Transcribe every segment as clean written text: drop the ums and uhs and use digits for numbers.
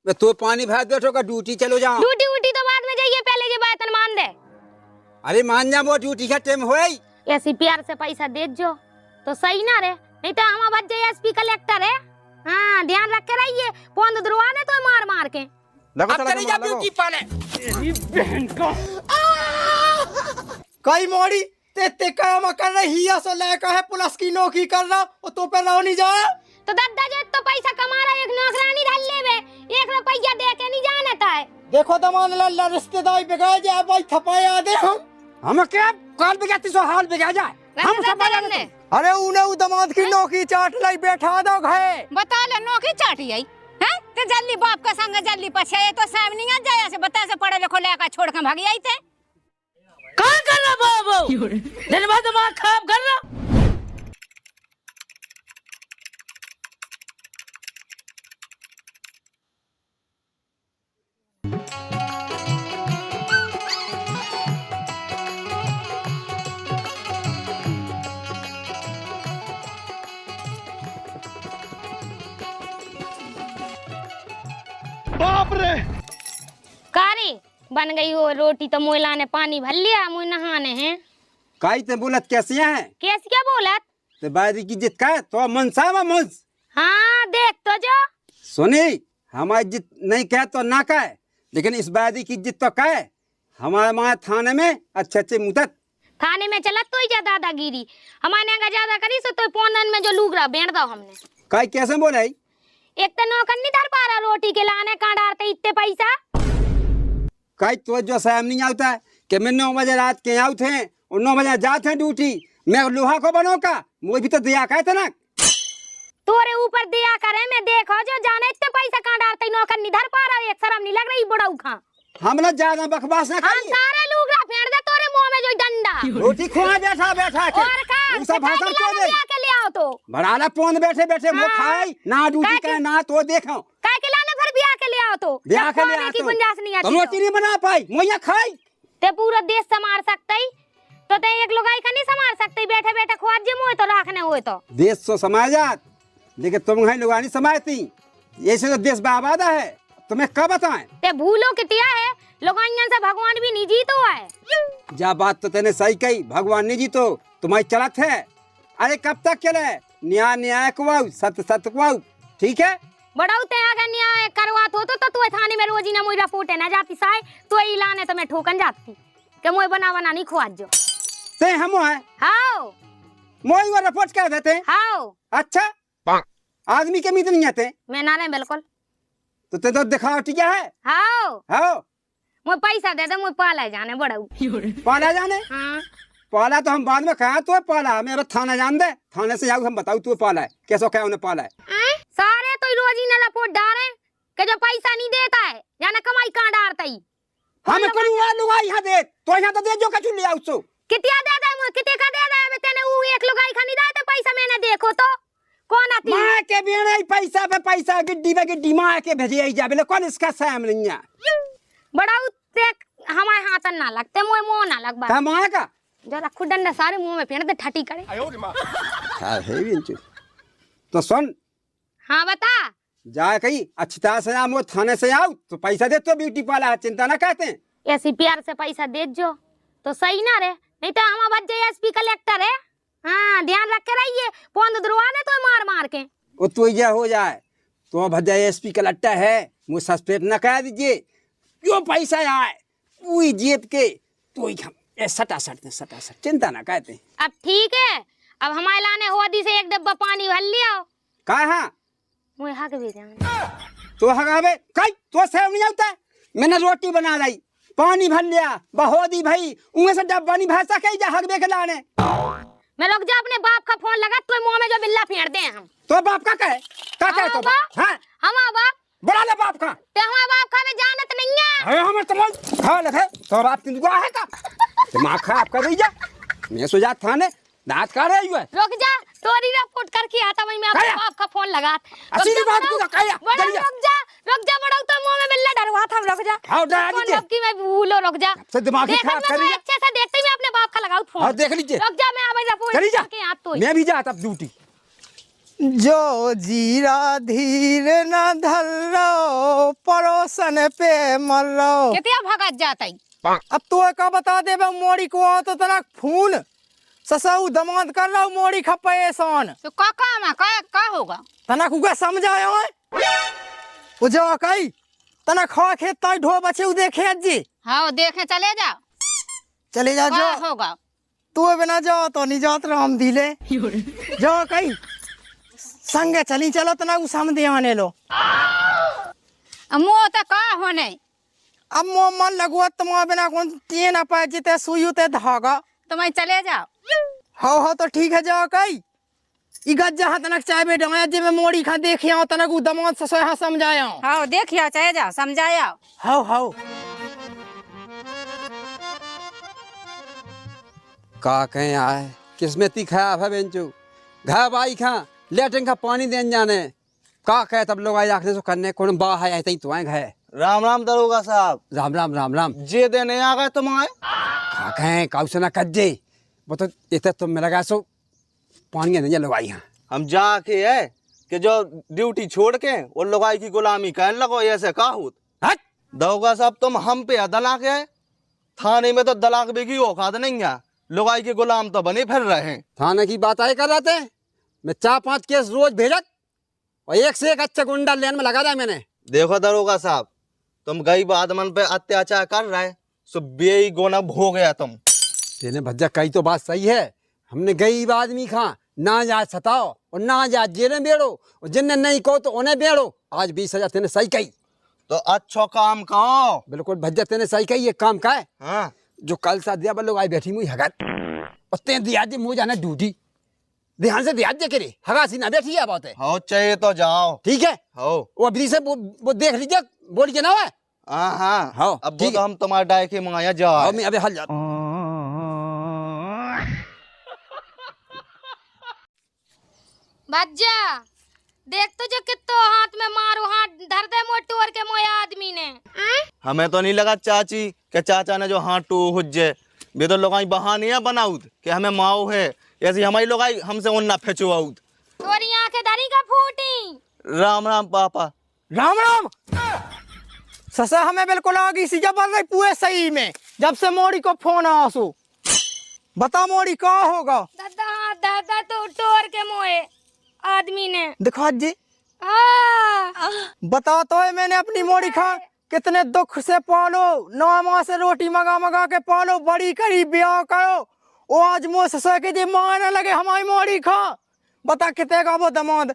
मैं तो पानी भर बैठो का ड्यूटी चलो जाओ। ड्यूटी उटी तो बाद में जाइए, पहले ये बात मान दे। अरे मान जा, वो ड्यूटी का टाइम हो गई। ऐसी प्यार से पैसा दे जो तो सही ना रे, नहीं तो हम बच जाए एसपी कलेक्टर है। हाँ ध्यान रख के रहिए, पौंद दुरवाने तो मार मार के अब चली जा ड्यूटी पाले। तेरी बहन का कई मोड़ी ते काम कर रही है, सो लेकर है पुलिस की नौकरी कर रहा और तो पे रहो नहीं जाए तो दद्दा जो तो पैसा कमा रहा है, एक नौकरानी डाल ले बे, 1 रुपया दे के नहीं जाना है। देखो दमान लल्ला रिश्तेदारी बिगाड़ जाए भाई, थपाया दे हम क्या काल बिगाती सो हाल बिगा जाए। हम सब ने अरे उन्हें दमाद की नौकरी चाट लाई बैठा दो घरे। बता ले नौकरी चाटी आई हैं ते जल्दी बाप का संग जल्दी पछे तो साहब नहीं आ जाया से बता से पढ़े लिखो लेकर छोड़ के भाग आई थे। कहाँ कर रहा बाबू, दिन भर दिमाग खराब कर रहा। बाप रे कारी बन गई हो रोटी, तो मोइला ने पानी भर लिया, मुझे नहाने हैं। काई ते बोलत कैसी है? कैसे क्या बोलत? ते बारी की जित का तो मनसा में मुंस। हाँ देख तो जो सुनी, हमारी जित नहीं कहे तो ना कहे, लेकिन इस बारी की जित तो कहे। हमारे माँ थाने में अच्छे अच्छे मुदत थाने में चला तो ही जा दादागिरी, हमारे यहाँ ज्यादा करी सो तो पोंदन में जो लूगरा बेंट दो हमने। काई कैसे बोले? एक तो नौकर नहीं धर पा रहा रोटी के लाने, कहाँ डालते इतने पैसा। काई तो जो साहब नहीं आता है कि मैं 9 बजे रात के आउट हैं और 9 बजे जाते हैं ड्यूटी, मैं लोहा को बनो का मुझे भी तो दिया कहते ना। तोरे ऊपर दिया करे, मैं देखो जो जाने इतने पैसा कहाँ डालते, नौकर नहीं धर पा रहा, एक शर्म नहीं लग रही बड़ा उखा। हम लोग ज्यादा बकवास ना हम करिए। सारे लूगरा फेंक दे तोरे मुंह में जो डंडा। रोटी खुआ बैठा बैठा के और का उनसा भाषण क्यों दे? के ले आओ तो भराला पोंद बैठे बैठे वो खाए ना ड्यूटी का ना तो देखो काय के लाने फिर ब्याह के ले आओ तो ब्याह के ले खाने की आतो। गुंजाइश नहीं तो आती रोटी नहीं बना पाई मोया खाई ते पूरा देश संभाल सकते ही तो ते एक लुगाई का नहीं संभाल सकते, बैठे बैठे खुआ जे मुए तो रखने हुए तो देश तो समाजात, लेकिन तुम है लोग नहीं समाजती, ऐसे तो देश बर्बाद है। तुम्हें कब बताएं? ते भूलो कितिया है, लोगाइयन से भगवान भी नहीं जीतो है। जा बात तो तेने सही कही, भगवान नहीं जीतो तुम्हारी चलत है। अरे कब तक चले? न्याय न्याय कुआऊ, सत्य सत्य कुआऊ, ठीक है। बड़ाउते अगर न्याय करवात हो तो तू थाने में रोजी ना मुई रिपोर्ट ना जाती साय तो ई लाने तो मैं ठोकन जाती के मोय बना बना नहीं खुआ जो ते हम है हाओ मोई वो रिपोर्ट कर देते। हाओ अच्छा आदमी के मीत नहीं आते मैं ना रहे बिल्कुल तो ते तो दिखावटी क्या है? हाओ हाँ मोय पैसा दे दे, मोय पाला जाने बड़ाऊ पाला जाने। हाँ पाला तो हम बाद में कहा तो पाला, मेरा थाना जान दे, थाने से जाऊ हम बताऊ तू पाला है कैसो क्या उन्हें पाला है। सारे तो रोजी ना रिपोर्ट डाले कि जो पैसा नहीं देता है जाना कमाई कहाँ डालता ही। हम लुगा यहाँ दे तो यहाँ तो दे जो कछु ले आउसो कितिया दे दे मोय किते का दे दे तेने वो एक लुगाई खनी दे दे पैसा मैंने देखो तो कौन आती माँ के बिना पैसा पे पैसा गिड्डी माँ के भेजे आई जा बोले कौन इसका साम नहीं है। बड़ाऊ देख हमारे हाथ ना लगते, मोय मुंह ना लग बा माँ का जरा खुडंडा सारे मुंह में फेंक दे ठटी करे। हाँ है भी इंचु तो सुन। हाँ बता जा कहीं अच्छी तरह से आओ, वो थाने से आओ तो पैसा दे तो ब्यूटी पार्लर है, चिंता ना कहते हैं। ऐसी प्यार से पैसा दे जो तो सही ना रे, नहीं तो हम बच जाए एसपी कलेक्टर है। हाँ ध्यान रख के रहिए, पौंद दुरवाने तो मार मार के वो तो यह हो जाए तो भजा एसपी का लट्टा है, मुझे सस्पेंड न कह दीजिए। जो पैसा आए वही जेब के तो ही हम सटा सट चिंता ना कहते। अब ठीक है, अब हमारे लाने होदी से एक डब्बा पानी भर लिया कहा मुझे हक भी जान तो हगावे कई तो सेव नहीं आता। मैंने रोटी बना लाई, पानी भर लिया, बहोदी भाई उनमें से डब्बा नहीं भर सके जा हक के लाने। मैं लोग जा अपने बाप का फोन लगा तो मुंह में जो बिल्ला फेंक दे हम तो बाप का कहे तो बाप हां हमारा बाप बड़ा ले बाप का ते हमारा बाप का में जानत नहीं है। है हम तो खा ले तो बाप की दुआ है का दिमाग खराब कर दी जा। मैं सो जा थाने दांत का रही है। रुक जा तोरी रिपोर्ट करके आता वही मैं अपने बाप का फोन लगा। असली बात को कहिया रुक जा बड़ा तो मुंह में बिल्ला डरवा था। रुक जा हां डरा दीजिए की मैं भूलो। रुक जा से दिमाग खराब कर रही है। अच्छे से देखते ही मैं अपने बाप का लगाऊं फोन। हां देख लीजिए। रुक जा मैं अब रिपोर्ट करके आता तो मैं भी जाता अब ड्यूटी। जो जीरा धीर न धरो सन पे मर रहो। कितना भगत जाता ही अब तो का बता दे बे मोड़ी को आओ तो तना खून ससाऊ दमाद कर रहा हूँ मोड़ी खपे एसान तो का काम है का होगा तना कुका समझाया है वो जो कई तना खा खेत ताई ढो बचे उ देखे जी। हाँ देखे चले जाओ चले जा का जो होगा तू बिना जाओ तो नहीं जात राम दिले जो कई संगे चली चलो तना उ समझे आने लो मुँह तो का होने अब मोह मन लगुआ तुम्हारे बिना कौन तीन अपा जीते सुई ते धागा तुम्हें चले जाओ हो तो ठीक है जाओ कई इगत जहाँ तनक चाय बे डाया जे मैं मोड़ी खा देख आऊं तनक उ दमाद से सोया समझाया हाँ देखियो चले जाओ समझाया हो का कहें आए किसमें तीखा है बेंचू घा बाई खा लेटरिन का पानी देन जाने का कहे तब लोग आए आखने से करने कौन बा है ऐसे ही तो आए घे राम राम दरोगा साहब। राम राम राम राम जे देने आ गए तुम आए का कहें काउसे ना कज्जे वो तो इतना तुम मेरा गैसो पानी नहीं लगाई यहाँ हम जाके है कि जो ड्यूटी छोड़ के और लगाई की गुलामी कहने लगो ऐसे का होत हट दरोगा साहब तुम हम पे दलाक है थाने में तो दलाक बेगी औकात नहीं है लगाई के गुलाम तो बने फिर रहे हैं। थाने की बात आए कर रहे थे मैं 4-5 केस रोज भेजत और एक से एक अच्छा गुंडा लेन में लगा दिया मैंने। देखो दरोगा साहब तुम गरीब आदमन पे अत्याचार कर रहे सो बेई गोना हो गया तुम। तेने भज्जा कही तो बात सही है हमने गरीब आदमी खा ना जा सताओ और ना जा जेल में बेड़ो और जिन्हें नहीं कहो तो उन्हें बेड़ो। आज 20,000 तेने सही कही तो अच्छा काम कहो। बिल्कुल भज्जा तेने सही कही ये काम का है हाँ जो कल सा दिया लोग आई बैठी मुझे हगत और ते दिया दे मुझे जाना ड्यूटी ध्यान से दिया दे करे हगासी ना बैठी है बात है। हो चाहिए तो जाओ ठीक है हो वो अभी से वो देख लीजिए बोल के ना है। हाँ हाँ, अब वो ठीक तो है। हम तुम्हारे डाय के मंगाया जाओ। मैं अभी हल जा भज्जा देख तो जो कितो हाथ में मारो हाथ धर दे मोटूर के मोया आदमी ने हमें तो नहीं लगा चाची के चाचा ने जो हाथ टू हुज्जे वे तो लोग बहानिया बनाऊद कि हमें माओ है ऐसी हमारी लोग हमसे उन्ना फेंचुआऊद। तोरी आंखें धरी का फूटी। राम राम पापा। राम राम ससा हमें बिल्कुल आगी सी जब रही पूरे सही में जब से मोड़ी को फोन आसू बता मोड़ी का होगा दादा दादा तो टोर के मोए आदमी ने दिखा जी हाँ बता तो है मैंने अपनी मोड़ी खा कितने दुख से पालो 9 माह से रोटी मंगा मंगा के पालो बड़ी करी ब्याह करो ओ आज मुँह ससा के जी मारने लगे हमारी मोड़ी खा बता कितने का वो दमाद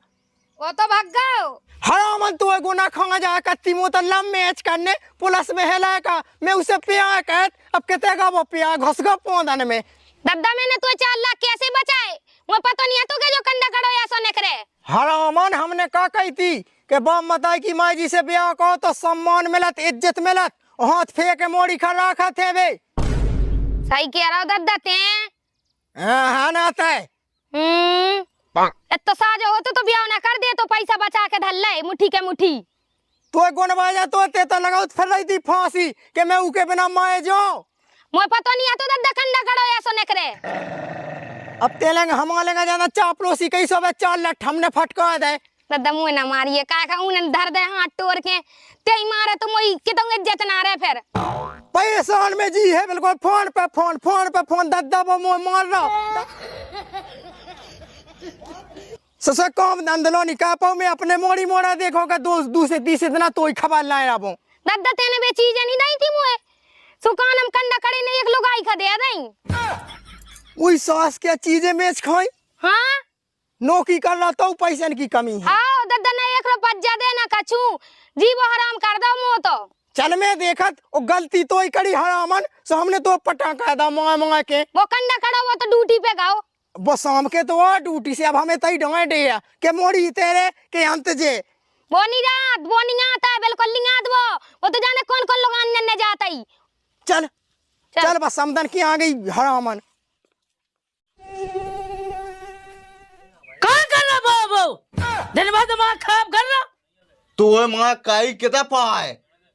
वो तो भाग गयो हरामन तू गुना खा जाए कत्ती मुँह तो लम मैच करने पुलिस में हेला का मैं उसे पिया कहत अब कितने का वो पिया घुस गो पौधन में दादा मैंने तो 4 लाख कैसे बचाए वो पता नहीं है तो के जो कंडा करो या सोने करे हरामन हमने का कही थी कि बाप मताई की माई जी से ब्याह कहो तो सम्मान मिलत इज्जत मिलत हाथ फेंक के मोड़ी खा रखा थे वे सही कह रहा हो दादा ते हाँ ना तय तो साजो होते तो ब्याह ना कर दे तो पैसा बचा के धर ले मुट्ठी के मुट्ठी तो गुनवाजा तो लगाओ फिर रही थी फांसी कि मैं उके बिना माए जाओ मोए पता नहीं है तो दादा कंडा करो या सोने करे अब तेलेंगे हमारे जाना चापड़ोसी कई सौ 4 लाख हमने फटका दे दादा मुँह ना मारिए का उन्हें धर दे हाथ टोर के ते ही मारे तो मोई कितों इज्जत ना रहे फिर परेशान में जी है बिल्कुल फोन पे फोन दादा वो मुँह मार रहा ससा काम धंधलो नहीं कह पाऊँ मैं अपने मोड़ी मोड़ा देखोगा दूसरे तीसरे दिन तो ही खबर लाए रहा दादा तेने वे चीजें नहीं दी थी मुझे सुकान हम कंडा कड़ी ने एक लुगाई खा दे दई वही सास क्या चीजें बेच खाई हाँ नौकरी कर रहा तो पैसे की कमी है हाँ दादा ने 1 रुपया देना कछू जीवो हराम कर दो मुँह तो चल मैं देखत और गलती तो ही करी हरामन सो हमने तो पटाखा दा मंगा के वो कंडा करो वो तो ड्यूटी पे गाओ वो शाम के तो ड्यूटी से अब हमें तई ढोए दे के मोड़ी तेरे के अंत जे वो नहीं आता है बिल्कुल नहीं आत वो तो जाने कौन कौन लोग आने जाता ही चल बस समदन की आ गई हरामन कहाँ कर रहा बाबू दिन भर दिमाग खराब कर रहा तो माँ काई कितना पाए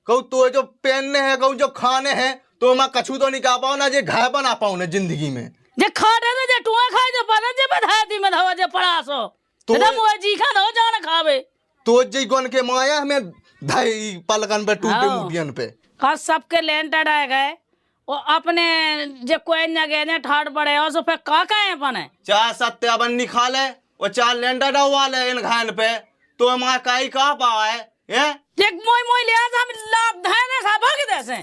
कहू तो जो पहनने हैं कहू जो खाने हैं तो माँ कछू तो नहीं खा पाओ ना जे घाय बना पाओ ना जिंदगी में जे खाटे ने जे टुआ खाए जे बना जे बधा दी में धवा जे पड़ासो तो तो मुए जी खा न हो जाना खावे तो जी गन के माया हमें धाई पलकन पे टूटे हाँ। मुठियन पे का सबके लेंटर आ गए वो अपने जे कोई न गए ने ठाड़ पड़े और सो पे का कहे अपने चार सत्ते अपन निकाले और चार लेंडा डवा ले इन घान पे तो हमारा काई कहा पावा है एक मोई मोई ले आज हम लाभ धाने सा भाग देसे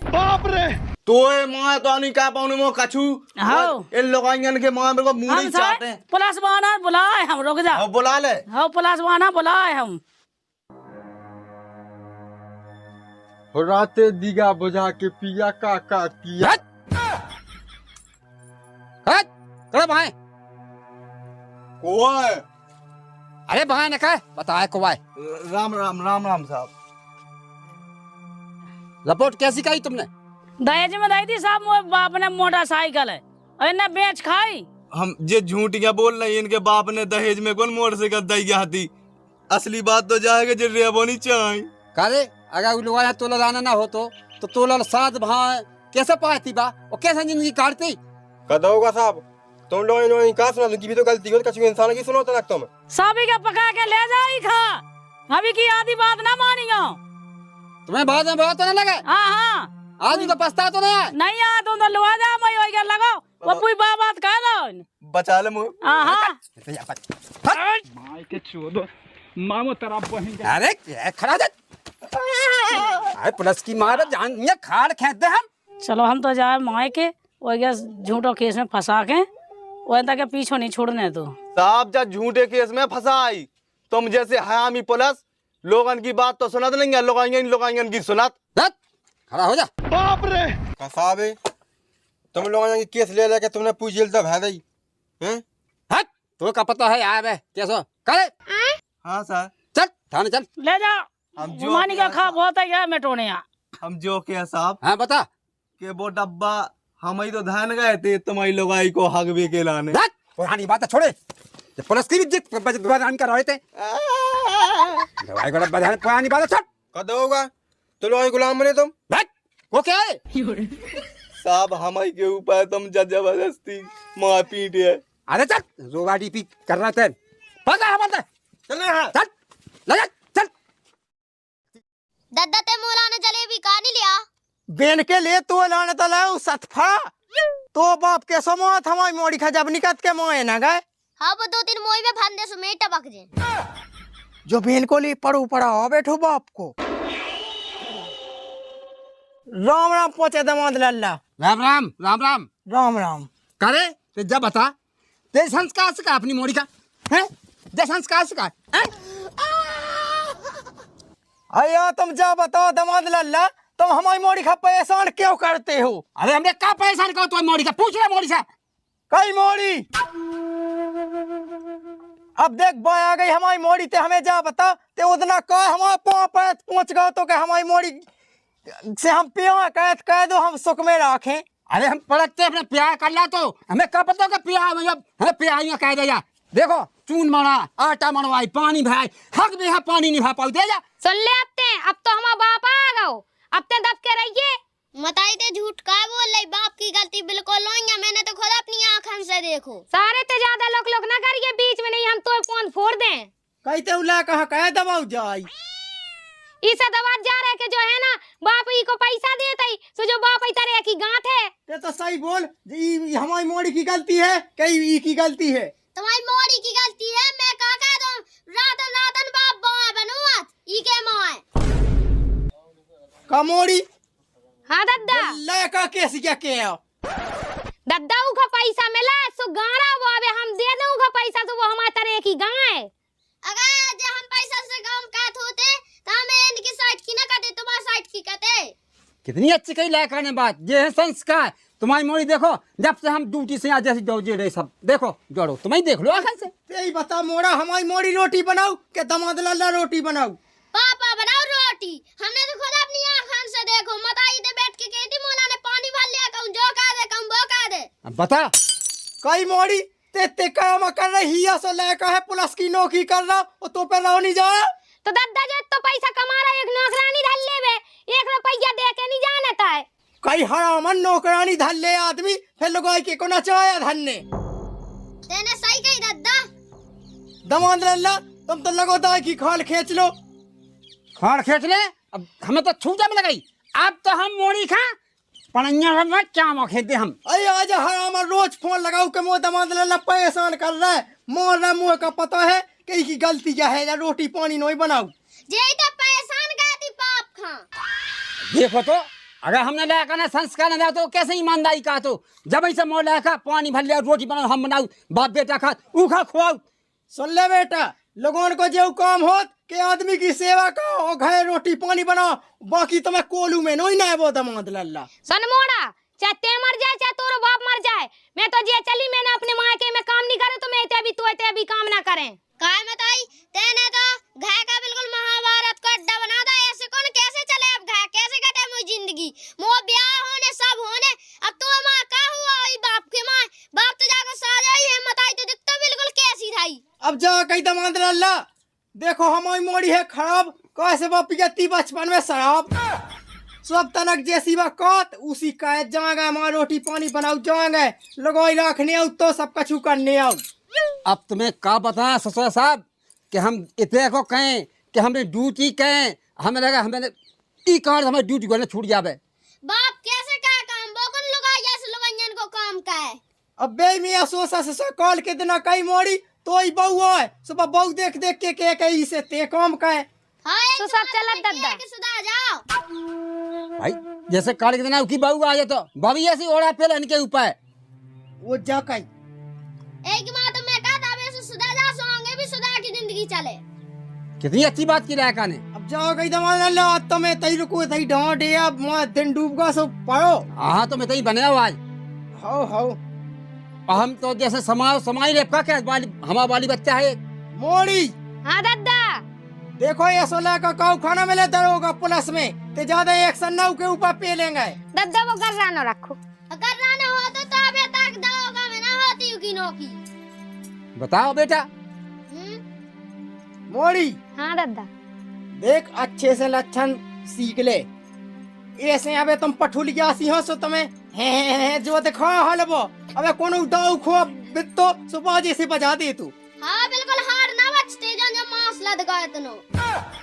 तो ये माँ तो नहीं कह पाऊँ मो कछु हाँ। इन लोगों के माँ मेरे को मुंह हम नहीं चाहते सारे पुलिस वाला बुलाए हम रुक जा अब बुला ले हाँ पुलिस वाला बुलाए हम राते दिगा बुझा के पिया का किया। करे भाई कोई अरे भाई ने कहा बताए कोई राम राम राम राम साहब रिपोर्ट कैसी कही तुमने? दहेज में दी थी साहब मोए बाप ने मोटरसाइकिल है और इन्हें बेच खाई हम जे झूठ क्या बोल रहे हैं इनके बाप ने दहेज में कौन मोटरसाइकिल दी गया थी असली बात तो जाएगा जो रेबो नहीं चाहिए करे अगर लोग तोला लाना ना हो तो तोला साथ भाई कैसे पाती बा और कैसे जिंदगी काटती? कदा होगा साहब तुम लोगों ने कहा सुना उनकी भी तो गलती हो कछु इंसान की सुनो तक तुम सभी के पका के ले जाई खा अभी की आधी बात ना मानियो तुम्हें बाद में बहुत तो ना लगे हाँ हाँ आज तो पछता तो नहीं है? नहीं आ तुम तो लुआ जा मैं होई के लगो वो कोई बात कह दो बचा ले मुँह हाँ हाँ अरे क्या खड़ा जा अरे पुलिस की मार जान ये खाड़ खेते हम चलो हम तो जाए माए के वो गया झूठो केस में फंसा के वो तक पीछे नहीं छोड़ने तो साहब जब झूठे केस में फंसाई तुम जैसे हयामी पुलिस लोगन की बात तो सुनत नहीं है लोगन की सुनत खड़ा हो जा। बाप रे साहब तुम लोगों ने केस ले लेके तुमने पूछ जेल तब है दई हैं हट तो का पता है यार कैसो करे हाँ सर चल थाने चल ले जाओ हम जो मानी का खा बहुत है क्या मेटोने यहाँ हम जो के साहब हाँ बता के वो डब्बा हम ही तो ध्यान गए थे तुम्हारी लोगाई को हक भी के लाने हट पुरानी बात छोड़े ये पुलिस की भी जित बदनाम कर रहे थे दवाई को बदनाम पुरानी बात छोड़ कदा होगा तो लोग गुलाम बने तुम हट वो क्या है साहब हम ही के ऊपर तुम जबरदस्ती मार पीट है अरे चल रोवा डीपी कर रहे थे पता हमारे चल रहा चल लगा चल दद्दा ते मौलाना जलेबी का नहीं लिया बेन के लिए तो लाने तो लाओ सतफा तो बाप के समोत हमारी मोड़ी खा जब निकत के मोए ना गए हाँ वो 2-3 मोई में फंदे समेत टपक जे जो बेन को लिए पड़ू पड़ा हो बैठो बाप को राम राम पहुंचे दमाद लल्ला राम राम राम राम राम राम करे तो जब बता ते संस्कार से का अपनी मोड़ी का है जे संस्कार से का अया तुम जा बताओ दमाद लल्ला तुम हमारी मोड़ी खा परेशान क्यों करते हो अरे हमने का परेशान करो तो मोड़ी का पूछ रहा मोड़ी से कई मोड़ी अब देख बाय आ गई हमारी मोड़ी ते हमें जा बता ते उतना का हमारे पाँव पर पहुंच गए तो के हमारी मोड़ी से हम पिया कह दो हम सुख में रखें अरे हम पड़कते अपने प्यार कर ला तो हमें क्या पता कि प्यार मतलब हमें प्यार कह दे जा देखो चून मरा आटा मरवाई पानी भाई हक भी है पानी नहीं भा पाऊ दे जा सुन ले अब तो हमारा बाप आ गओ अब ते दब के रहिए बताई ते झूठ का बोल रही बाप की गलती बिल्कुल नहीं है मैंने तो खुद अपनी आँखों से देखो सारे ते ज्यादा लोग ना करिए बीच में नहीं हम तो फोन फोड़ दें कहते उला कहा कह दबाऊ जाई इसे दबा जा रहे के जो है ना बाप ही को पैसा देता ही सो जो बाप ही तरह की गांठ है ते तो सही बोल हमारी मोड़ी की गलती है कई ई की गलती है तुम्हारी मोड़ी की गलती है मैं का कह दूं रातन बाप बाय बनोत ई के माय का मोड़ी हां दद्दा लड़का कैसे क्या के दद्दा उ का पैसा मिला सो गाड़ा वो अबे हम दे दूं का पैसा तो वो हमारे तरह की गां है अगर जे हम पैसा से काम कहत होते तो हम इनकी साइड की ना कहते तुम्हारी साइड की कहते कितनी अच्छी कही लायक ने बात ये है संस्कार तुम्हारी मोड़ी देखो जब से हम ड्यूटी से यहाँ जैसे दौड़े रहे सब देखो जोड़ो तुम्हें देख लो आखिर से यही बता मोड़ा हमारी मोड़ी रोटी बनाऊ के दमाद लल्ला रोटी बनाऊ पापा बनाओ रोटी हमने तो खुद अपनी आँखों से देखो मत आई दे बैठ के कहती मौला ने पानी भर लिया कहूं जो कह दे कहूं वो कह दे अब बता कई मोड़ी ते काम कर रही है सो लड़का है पुलिस की नौकरी कर रहा और तो पे रहो नहीं जा तो दद्दा जो तो पैसा कमा रहा एक नौकरानी धर ले 1 रुपया दे के नहीं जानता है कई हरामन नौकरानी धन ले आदमी फिर लगाई के को नचाया धन ने तेने सही कही दद्दा दमाद लल्ला तुम तो लगो दाई की खाल खींच लो खाड़ खींच ले अब हमें तो छूटा में लगाई। अब तो हम मोड़ी खा पणिया में क्या खेते हम। अरे आज हराम रोज फोन लगाओ के मोह दमाद लल्ला परेशान कर रहा है। मोर रहा मुँह का पता है कि इसकी गलती क्या है, या रोटी पानी नहीं बनाओ। जेई तो परेशान करती पाप खा। देखो तो अगर हमने लाया ना संस्कार ना तो कैसे ईमानदारी का, तो जब ऐसे मोह लाया पानी भर लिया रोटी बनाओ हम बनाओ बाप बेटा खा उखा खुआओ। सुन ले बेटा, लोगों को जो काम होत के आदमी की सेवा करो और घर रोटी पानी बनाओ, बाकी तुम्हें कोलू में नहीं ना वो दमाद लल्ला। सन मोड़ा चाहे ते मर जाए चाहे तोरो बाप मर जाए, मैं तो जे चली मैंने अपने मायके में काम नहीं करे तो मैं ते भी काम ना करें। काय बताई तेने तो घर का बिल्कुल महाभारत का अड्डा बना दा। ऐसे कौन कैसे चले अब घर कैसे कटे मेरी जिंदगी। मो ब्याह होने सब होने अब तो मां का हुआ वही बाप के मां बाप तो जाकर साजा ही हिम्मत आई तो दिखता बिल्कुल कैसी थाई। अब जा कही दमाद लल्ला, देखो हमारी मोड़ी है खराब, कैसे वो पियती बचपन में शराब। सब तनक जैसी वक़्त उसी का जाएंगे, हमारा रोटी पानी बनाओ जाएंगे, लगोई रखने आओ तो सब कछु करने आओ। अब तुम्हें का बता ससुर साहब कि हम इतने को कहें कि हमने ड्यूटी कहें, हमें लगा हमें ई कार हमें ड्यूटी को छूट जावे। बाप कैसे का काम बोकन लुगाई जैसे लुगाइयन को काम का है। अब बे मियाँ सोसा से कॉल के दिन कई मोड़ी तो ही बहू है, सुबह बहू देख देख के कहीं से ते काम का है। हां तो सब चलत दद्दा के सुधा जाओ भाई जैसे काल के दिन की बहू आ जाए तो भाभी ऐसी ओढ़ा पे इनके ऊपर वो जा कहीं एक बात तो मैं कहता मैं से सुधा जा सोंगे भी सुधा की जिंदगी चले। कितनी अच्छी बात की लायका ने। अब जाओ कहीं दमाद लल्ला, तो मैं तई रुको तई डांट दे, अब मैं दिन डूबगा सो पड़ो। हाँ तो मैं तो ही बने आज हो हम तो जैसे समाई रे का क्या हमारा वाली बच्चा है मोड़ी। हां दद्दा देखो ये 16 का काऊ खाना मिले दरोगा पुलिस में ते ज्यादा एक्शन ना के ऊपर पे लेंगे। दद्दा वो गर्रा न रखो, गर्रा न हो तो अबे तक दरोगा में ना होती की नौकी। बताओ बेटा। मोड़ी हां दद्दा देख अच्छे से लक्षण सीख ले, ऐसे अबे तुम पठुलिया सिंह सो तुम्हें है जो देखो हलबो अबे कोनो दाऊ खो बित्तो सुबह जैसे बजा दे तू। हां बिल्कुल हार ना बचते जो मांस लद गए तनो।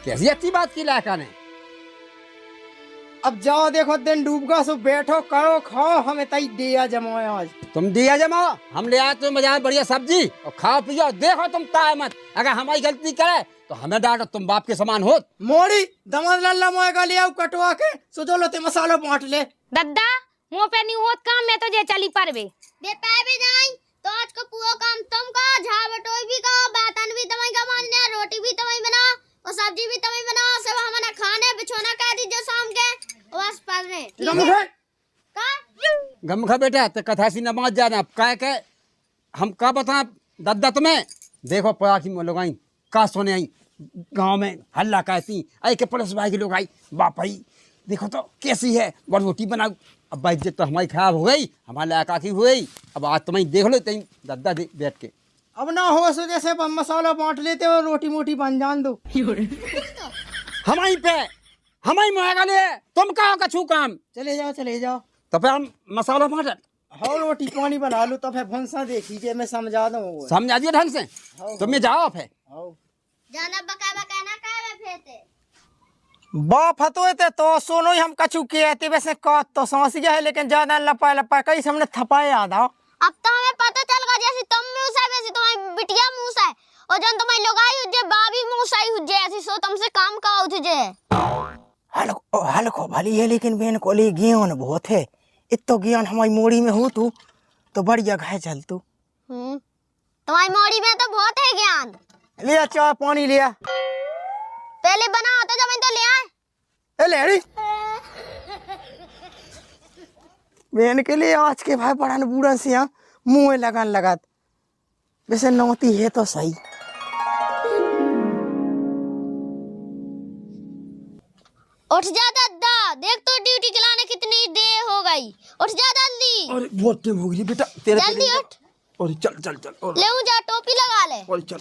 कैसी अच्छी बात की लायका ने। अब जाओ देखो दिन डूबगा सो बैठो करो खाओ, हमें तई दिया जमाओ आज। तुम दिया जमाओ हम ले आए तुम बाजार बढ़िया सब्जी और खाओ पियो, देखो तुम ताए मत, अगर हमारी गलती करे तो हमें डांटो, तुम बाप के समान हो। मोड़ी दमाद लल्ला मोएगा ले आओ कटवा के सो लो ते मसाला बांट ले। दद्दा मुंह पे नहीं होत काम में तो जे चली परबे बे पे भी जाई तो आज को पूरा काम तुम का झाबटोई भी का बातन भी तमई का मानने रोटी भी तमई बनाओ और सब्जी भी तमई बनाओ, सब हमने खाने बिछोना कह दी जो शाम के बस पड़ने का गमखा बेटा तो कथा सी नमाज जाना कह के हम का बता दद्दा तुम्हें। देखो पड़ा की लगाई का सोने आई गांव में हल्ला कहती आई के पुलिस भाई के लोग आई बाप भाई देखो तो कैसी है बड़ रोटी बनाओ। अब भाई इज्जत तो हमारी खराब हो गई, हमारे लायका की हुई। अब आज तुम्हें देख लो तीन दद्दा बैठ के अब ना हो सो जैसे मसाला बांट लेते हो रोटी मोटी बन जान दो। हमारी पे हमारी मुआगा ले तुम कहो कछू काम। चले जाओ तो फिर हम मसाला बांट हो रोटी पानी बना लो तो फिर भंसा देखिए मैं समझा दूँ। समझा दिए ढंग से तुम ये जाओ फिर जाना बका ना कावे फेते बाप हतो ते तो सोनो ही हम कछु किए थे वैसे का तो सांसिया है, लेकिन ज्यादा लपा कई हमने थपाए आधा। अब तो हमें पता चल गया जैसे तुम मूसा है वैसे तुम्हारी बिटिया मूसा है और जन तुम्हारी लोगाई हुजे बाबी मूसा ही हुजे ऐसी सो तुमसे काम का उठजे। हल्को भली है लेकिन बेन को ले ज्ञान बहुत है, इतो ज्ञान हमारी मोड़ी में हो तू तो बढ़िया घाय चल तू। तुम्हारी मोड़ी में तो बहुत है ज्ञान। लिया चाय पानी लिया पहले बनाओ तो जब तो ले आए। ले अरे बेन के लिए आज के भाई बड़ा बूढ़ा से यहाँ मुँह लगान लगात वैसे नौती है तो सही। उठ जा दद्दा, देख तो ड्यूटी चलाने कितनी देर हो गई, उठ जा जल्दी। अरे बहुत टाइम हो गई बेटा तेरे जल्दी उठ। और चल और ले जा टोपी लगा ले और चल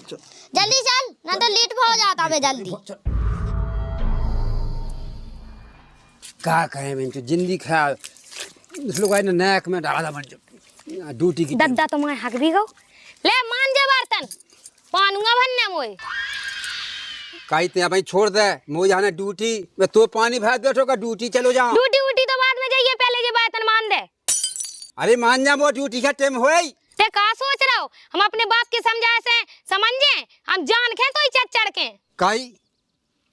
जल्दी चल ना तो लेट हो जाता बे जल्दी। क्या कहे मैं तो जिंदगी खराब इस लोग ने नाक में डाला बन ड्यूटी की दद्दा तो मैं हक भी गो ले मान जा बर्तन पानूंगा भन्ने मोए काई ते भाई छोड़ दे, मुझे जाना ड्यूटी में, तो पानी भर बैठोगा ड्यूटी चलो जाओ। ड्यूटी उटी तो बाद में जाइए, पहले ये बात मान दे। अरे मान जा, वो ड्यूटी का टाइम हो ते का सोच रहा हो? हम अपने बाप के समझाए से समझे, हम जान खे तो ही चढ़ के काई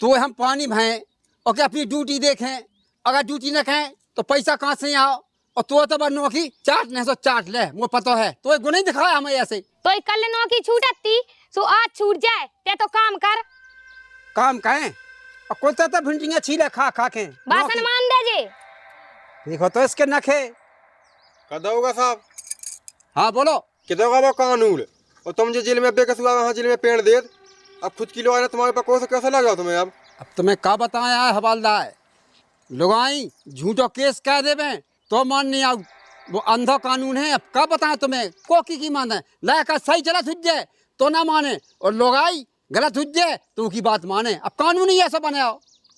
तो हम पानी भरे और क्या अपनी ड्यूटी देखें, अगर ड्यूटी न कहें तो पैसा कहाँ से आओ, और तो बस नौकरी चाट नहीं सो चाट ले, मुझे पता है तो गुण नहीं दिखाया हमें ऐसे। तो कल नौकरी छूटती सो आज छूट जाए, ते तो काम कर। काम कहें और कोई तो भिंडियाँ छीले खा खा के बासन मान दे जे। देखो तो इसके नखे कदा होगा साहब? हाँ बोलो। किधर होगा वो कानून? और तुम जो जेल में बेकसूर वहाँ जेल में पेड़ दे, अब खुद की लोग तुम्हारे पास कोस कैसे लगा तुम्हें? अब तुम्हें क्या बताया है हवालदार, लुगाई झूठो केस कह देवे तो मान नहीं आऊ, वो अंधा कानून है। अब क्या बताएं तुम्हें, कोकी की माने लायका सही चला हुज जाए तो ना माने, और लुगाई गलत हुज जाए तो उनकी बात माने। अब कानून ही ऐसा बने,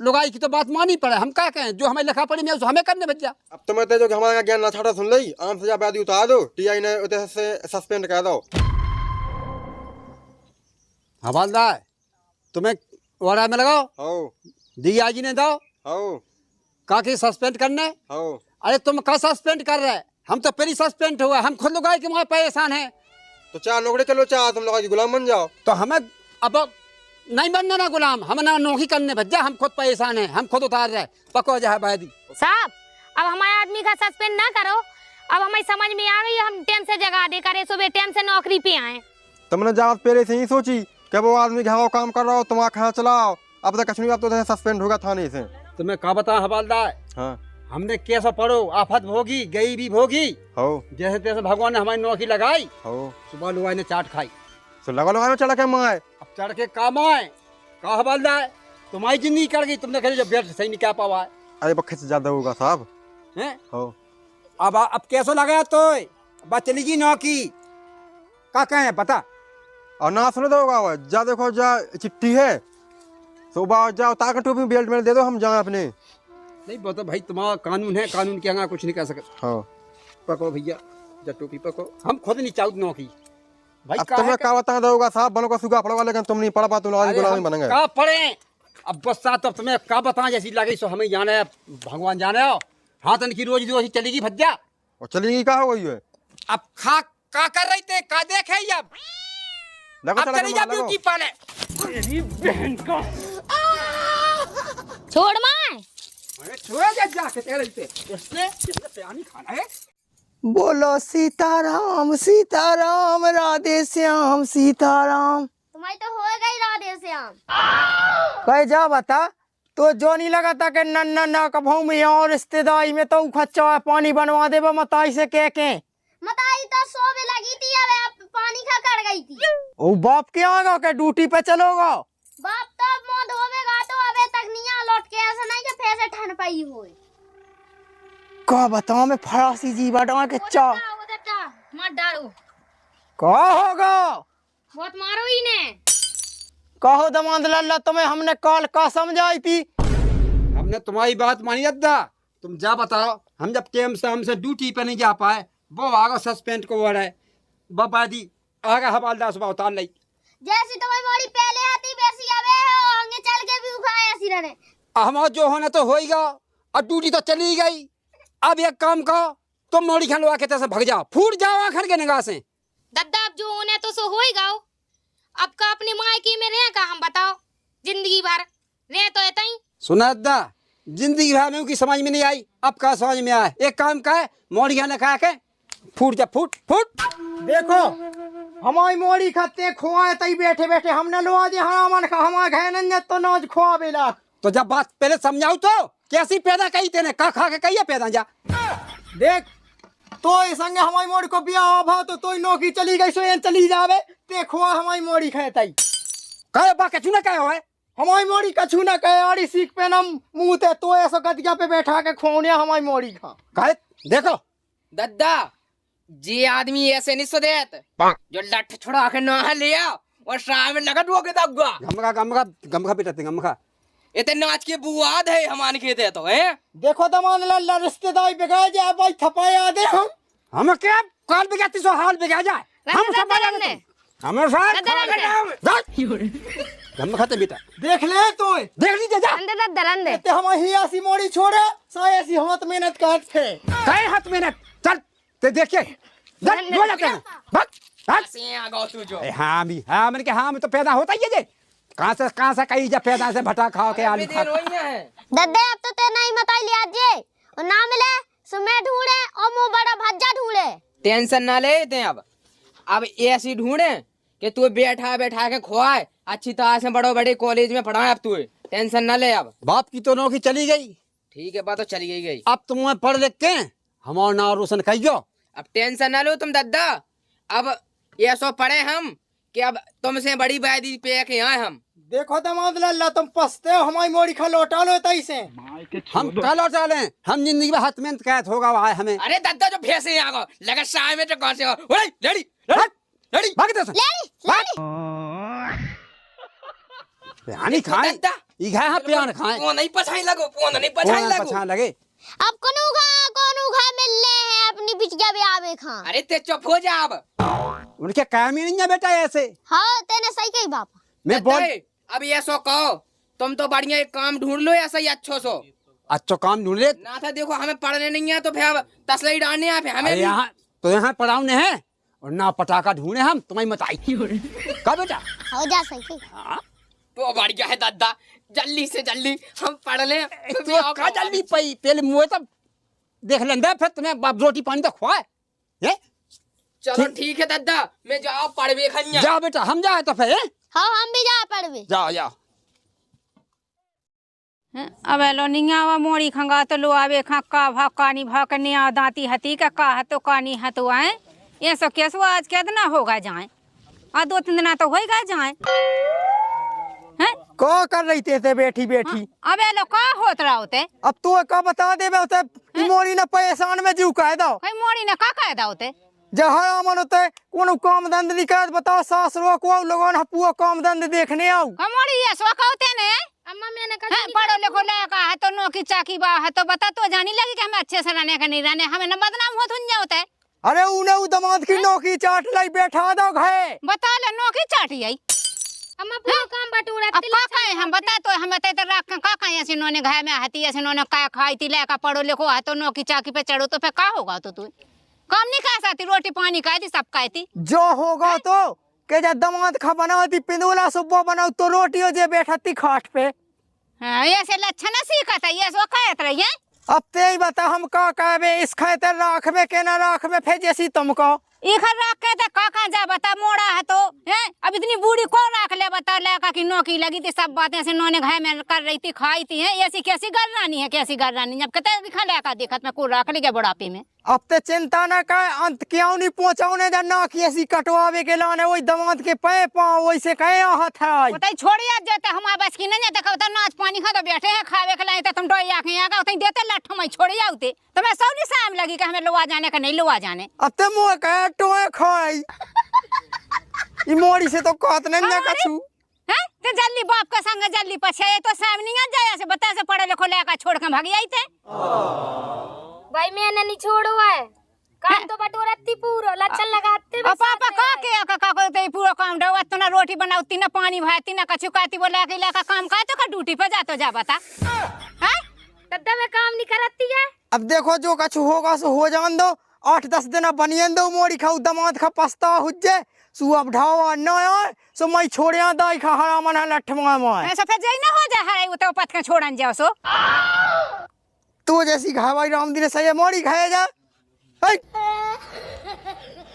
लुगाई की तो बात मानी पड़े, हम क्या कहें, जो हमें लिखा पड़ी में उसको हमें करने बच जा। अब तुम्हें तो जो हमारा ज्ञान ना छाटा सुन ली, आम सजा बैदी उतार दो, टीआई ने उधर से सस्पेंड कर दो। हवालदार तुम्हें वारा में लगाओ, हो डीआईजी ने दो हो काकी सस्पेंड करने। हो अरे तुम का सस्पेंड कर रहे, हम तो पहले सस्पेंड हुआ, हम खुद लुगाई के वहाँ परेशान है। तो चार नौकरी चलो, चार तुम लोग गुलाम बन जाओ। तो हमें अब नहीं बनना ना गुलाम, हम ना नौकरी करने भज्जा, हम खुद परेशान हैं, हम खुद उतार रहे पको जा बैदी साहब। अब हमारे आदमी का सस्पेंड ना करो, अब हमें समझ में आ गई, हम टाइम से जगा दे करे, सुबह टाइम से नौकरी पे आए। तुमने जात पहले से ही सोची कि वो आदमी घर काम कर रहा हो, तुम खाना चलाओ, अब तक कश्मीर अब तो सस्पेंड होगा थाने से। तुम्हें क्या बता हवालदार, हाँ हमने कैसा पढ़ो, आफत भोगी गई भी भोगी, हो जैसे तैसे भगवान ने हमारी नौकरी लगाई, हो सुबह लुगाई ने चाट खाई, तो लगा में चढ़ा के माए। अब चढ़ के काम आए का हवालदार, तुम्हारी जिंदगी कर गई, तुमने कहे जो बेट सही नहीं क्या पावा है। अरे बखत से ज्यादा होगा साहब। हैं? हो अब कैसा लगा तो बस चलेगी नौकरी का कहें बता। और ना सुने तो होगा वो, जा देखो जा चिट्ठी है, सुबह जाओ ताकि टोपी बेल्ट में दे दो, हम जाए अपने। नहीं वो तो भाई तुम्हारा कानून है, कानून के आगे कुछ नहीं कर सकते। हाँ पको भैया जा टोपी पको, हम खुद नहीं चाहते नौकरी भाई। अब तुम्हें क्या बता दोगा साहब, बनो का सुगा पड़वा, लेकिन तुम नहीं पढ़ पा, तुम गुलाम बनेंगे। क्या पढ़े अब बस साथ, अब तुम्हें क्या बताएं, जैसी लगी सो हमें जाने, भगवान जाने हो। हाँ तन की रोज रोज चलेगी भज्जा, और चलेगी क्या हो गई है? अब खा का कर रही थे का देखे अब लगो अब चला चली के जा मार, लगो। ब्यूटी पाले। मेरी बहन का छोड़ माए। अरे छोड़ जा जाके तेरे पे इसने प्यानी खाना है। बोलो सीताराम सीताराम, राधे श्याम सीताराम। तुम्हारी तो हो गई राधे श्याम। कह जा बता, तो जो नहीं लगा था कि नन्ना ना कभू में और रिश्तेदारी में तो खच्चा पानी बनवा दे मताई से कह के। मताई तो सोबे लगी थी, अब पानी खा कर गई थी। ओ बाप के आगा के ड्यूटी पे चलोगा? बाप तो अब मौत होवेगा, तो अबे तक नहीं आ लौट के, ऐसा नहीं कि फिर से ठन पाई होए। का बताओ मैं फरासी जी बड़ा के चा मत डालो, का होगा? बहुत मारो ही ने। कहो दमाद लल्ला, तुम्हें हमने कल का समझाई थी? हमने तुम्हारी बात मानी अद्दा, तुम जा बताओ। हम जब टाइम से हमसे ड्यूटी पे नहीं जा पाए, वो आगे सस्पेंड को वर्ड है बादी आगे हवालदार सुबह उतार ली। जैसी तुम्हारी मोड़ी पहले आती वैसी अबे आगे चल के भी उखाए ऐसी रहने। हमारा जो होना तो होएगा, और ड्यूटी तो चली गई। अब एक काम करो, तुम मोड़ी खलवा के तैसे भग जाओ, फूट जाओ आखिर के निगाह से। दद्दा अब जो होने तो सो होएगा। अब का अपने मायके में रहे का हम बताओ, जिंदगी भर रहे तो ऐसा ही। सुना अद्दा, जिंदगी भर में की समझ में नहीं आई, अब का समझ में आए। एक काम का है, मोड़ी खाने खा के फूट जा, फूट फूट। देखो हमारी मोड़ी खाते खुआए तई बैठे बैठे हमने लोआ दे हमारे हमारे घे तो नौज खुआ बेला। तो जब बात पहले समझाऊ तो कैसी पैदा कही तेने, का खा के कही पैदा जा। देख तो संगे हमारी मोड़ी को ब्याह भा तो नौकरी चली गई, सो चली जावे ते खुआ हमारी मोड़ी खाए तई। कहे बा कछु ना कहे होए, हमारी मोड़ी कछु ना कहे, आड़ी सीख पे नम मुंह ते तो ऐसा गदिया पे बैठा के खुआने हमारी मोड़ी खा। कहे देखो दद्दा जी आदमी ऐसे नहीं सुदेत, जो लठ छुड़ा के ना लिया और शाम में लगत हो गया दग्गा। गमका गमका गमका पिटते गमका। इतने नाच के बुआद है हमान के दे तो है। देखो दमान लल्ला रिश्तेदारी बिगाड़ जाए भाई, थपाया दे हम क्या काल बिगाती सो हाल बिगा जाए। हम सब हमेशा अंदर हम खाते बेटा देख ले तू देख लीजिए जा अंदर अंदर ते हम ही ऐसी मोड़ी छोड़े सो ऐसी हाथ मेहनत करते कई हाथ मेहनत चल ते देखिए जो जाते हैं भाग भाग ऐसे आ गो तू जो हाँ भी हाँ मैंने कहा हाँ में तो पैदा होता ही है जे कहाँ से कहीं जब पैदा से भटा खाओ के आलू खा है दद्दे अब तो ते नहीं मताई लिया जे और ना मिले सो मैं ढूंढे और मुंह बड़ा भज्जा ढूंढे टेंशन ना लेते अब ऐसी ढूंढे कि तू बैठा बैठा के खुआए अच्छी तरह से बड़ो बड़े कॉलेज में पढ़ाए अब तू टेंशन ना ले अब बाप की तो नौकरी चली गई ठीक है बात तो चली गई अब तुम्हें पढ़ लिख के हमारा नाम रोशन कहियो अब टेंशन ना लो तुम दद्दा अब ये सो पढ़े हम कि अब तुमसे बड़ी बैदी पे के आए हम देखो दमाद लल्ला तुम पछते हो हमारी मोड़ी खा लौटा लो तई से हम कल लौटा लें हम जिंदगी में हाथ में कैद होगा वहाँ हमें अरे दद्दा जो भैंसे आ गो लगा शाय में तो कौन से हो रेडी रेडी भाग दे हानि खाए दद्दा ई खाए हाँ प्यान खाए वो नहीं पछाई लगो वो नहीं पछाई लगो पछान लगे अब कोनू खा मिलने हैं अपनी बिटिया भी आवे खा अरे ते चुप हो जा अब उनके काम ही नहीं है बेटा ऐसे हाँ तेने सही कही बाप मैं बोल अब ये सो कहो तुम तो बढ़िया एक काम ढूंढ लो ऐसा ही अच्छो सो अच्छा काम ढूंढ ले ना था देखो हमें पढ़ने नहीं है तो फिर अब तसलाई डालने हैं फिर हमें अरे भी। यहाँ तो यहाँ पढ़ाऊने हैं और ना पटाखा ढूंढे हम तुम्हें मत आई का बेटा हो जा सही कही तो बढ़िया है दादा जल्दी से जल्दी हम पढ़ ले तो का जल्दी पई पहले मुँह तब देख लेंगे फिर तुम्हें बाप रोटी पानी तो खुआए हैं चलो ठीक है दादा मैं जाओ पढ़वे खन्या जाओ बेटा हम जाए तो फिर हाँ हम भी जा पड़वे जाओ जाओ अब लो निया मोड़ी खंगा तो लो आवे खा का भा कानी भा कन्या दांती हती का हतो कानी हतो आए ये सो कैसो आज के दिन होगा जाए आ 2-3 दिन तो होएगा जाए हैं को कर रही थे बैठी बैठी अब लो का होत रहा होते अब तू का बता दे होते मोड़ी ने परेशान में जीव कह दो भाई मोड़ी ने का कायदा होते जहाँ मन होते कोनो काम धंध निकाल बताओ सास रो को लोगों ने पुआ काम धंध देखने आओ मोड़ी ये सो कहते ने अम्मा मैंने हाँ, पढ़ो लिखो लगा है तो नौकरी चाकी बा है तो बता तो जानी लगी कि हमें अच्छे से रहने का नहीं रहने हमें न बदनाम हो थुन जाते अरे उन्हें दमाद की नौकरी चाट लाई बैठा दो घे बता ले नौकरी चाटी आई अम्मा पूरा काम बटूरा अब का कहे हम बता तो हमें ते राख का कहे ऐसे नोने घाय में हती ऐसे नोने का खाई थी लेका पढ़ो लिखो है तो नौकरी चाकी पे चढ़ो तो फिर का होगा तो तू काम नहीं खा सकती रोटी पानी खाई थी सब खाई थी जो होगा तो के जा दमाद खा बनाती पिंदुला सुब्बो बनाओ तो रोटियों जे बैठती खाट पे हाँ ऐसे लक्षण सीखा था ये सो कहत रही है अब ते ही बता हम का कहबे इस खेत राख में के ना राख में फिर जैसी तुमको इखर राख के तो का जा बता मोड़ा है तो है अब इतनी बूढ़ी को राख ले बता लेका की नौकरी लगी थी सब बातें ऐसे नौने घाय में कर रही थी खाई थी है ऐसी कैसी गर्रानी है कैसी गर्रानी जब कहते दिखा लेका दिखत में को राख ले गया बुढ़ापे में अब ते चिंता न कर अंत क्यों नहीं पहुंचाने जा ना की ऐसी कटवावे के लाने वही दमाद के पे पाओ वैसे कहे हाथ है बताई छोड़ी आज जाते हमारे बस की नहीं जाते कहता नाच पानी खा तो बैठे हैं खावे के लाए तो तुम डोई आके आगा उतई देते लठ मैं छोड़ी आउते तो मैं सब नहीं शाम लगी कि हमें लोआ जाने का नहीं लोआ जाने अब ते मुँह कहे टोए खाई ई मोड़ी से तो कहत नहीं ना कछु हैं ते जल्दी बाप का संग जल्दी पछे तो शाम नहीं आ जाया से बता से पढ़े लिखो लेका छोड़ के भाग आई थे भाई मैंने नहीं छोड़ो है काम तो बटोरती पूरा लच्छन लगाते बस पापा का को ते पूरा काम डवा तो ना रोटी बनाउती ना पानी भाती ना कछु काती बोला के लेका काम का तो का ड्यूटी पे जातो जा बता हैं दद्दा में काम नहीं करती है अब देखो जो कछु होगा सो हो जान दो 8-10 दिन बनियन दो मोड़ी खाऊ दमाद खा पछता हुज्जे सु अब ढावा न आए सो मैं छोड़िया दाई खा हरा मन लठ में ऐसा फिर जाई ना हो जा है वो तो पत के छोड़न जाओ सो तू जैसी घावाई रामदीन सही मोड़ी खाए जा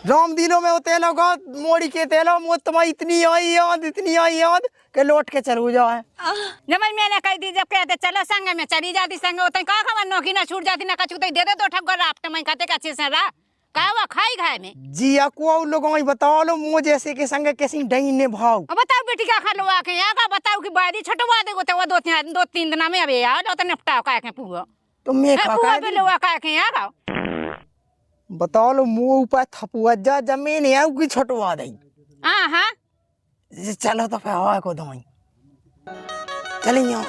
रामदीनों में वो तेलों का मोड़ी के तेलों मुझ तुम्हारी इतनी आई याद के लौट के चलू जाए जब मैंने कह दी जब कहते चलो संग में चली जाती संग होते का खबर नौकरी ना छूट जाती ना कछु तो दे दे 2 ठप कर आप मैं कहते अच्छे से रहा का हुआ खाई घाय में जिया को लोगों ही बताओ लो मुझे जैसे के संग कैसी डही ने भाव अब बताओ बेटी क्या खा लो आके यहाँ का बताओ कि बादी छटवा देगो तो वो 2-3 दिन में अबे यार तो निपटाओ का के पूरा तो मैं पूरा खा पे लो का के यहाँ का बताओ लो मुंह ऊपर थपुआ जा जमीन है की छटवा दई हां चलो तो फिर हवा को दवाई चलिए